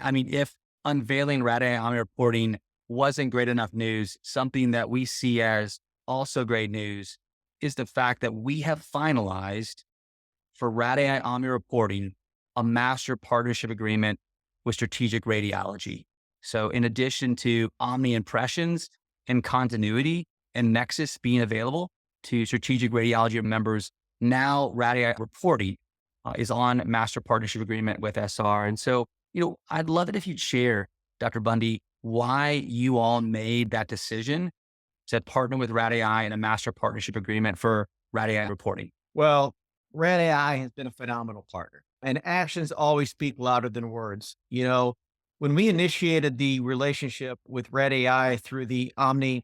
I mean, if unveiling Rad AI reporting wasn't great enough news, something that we see as also great news is the fact that we have finalized for Rad AI Omni reporting a master partnership agreement with Strategic Radiology. So in addition to Omni impressions and continuity and Nexus being available to Strategic Radiology members, now Rad AI reporting is on master partnership agreement with SR. And so, I'd love it if you'd share, Dr. Bundy, why you all made that decision to partner with Rad AI in a master partnership agreement for Rad AI reporting. Well, Rad AI has been a phenomenal partner, and actions always speak louder than words. When we initiated the relationship with Rad AI through the Omni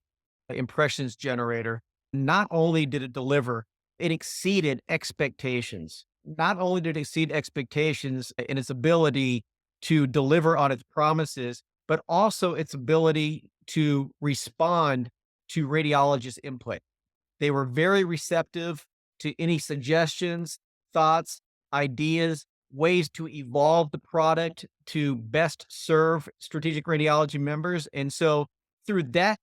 impressions generator, not only did it deliver, it exceeded expectations. Not only did it exceed expectations in its ability to deliver on its promises, but also its ability to respond to radiologist input. They were very receptive to any suggestions, thoughts, ideas, ways to evolve the product to best serve strategic radiology members. And so through that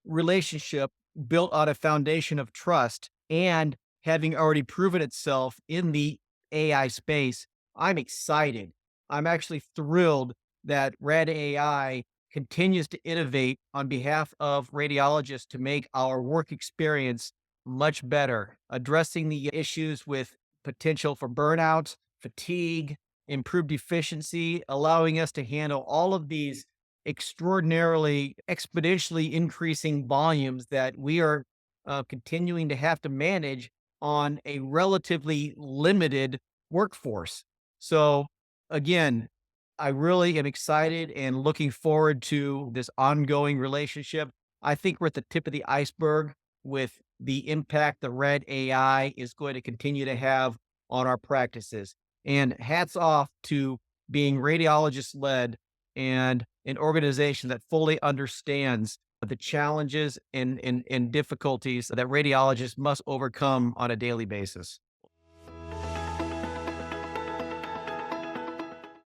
relationship built on a foundation of trust and having already proven itself in the AI space, I'm excited. I'm actually thrilled that Rad AI continues to innovate on behalf of radiologists to make our work experience much better, addressing the issues with potential for burnout, fatigue, improved efficiency, allowing us to handle all of these extraordinarily, exponentially increasing volumes that we are continuing to have to manage on a relatively limited workforce. So, again, I really am excited and looking forward to this ongoing relationship. I think we're at the tip of the iceberg with the impact that Rad AI is going to continue to have on our practices. And hats off to being radiologist led and an organization that fully understands the challenges and difficulties that radiologists must overcome on a daily basis.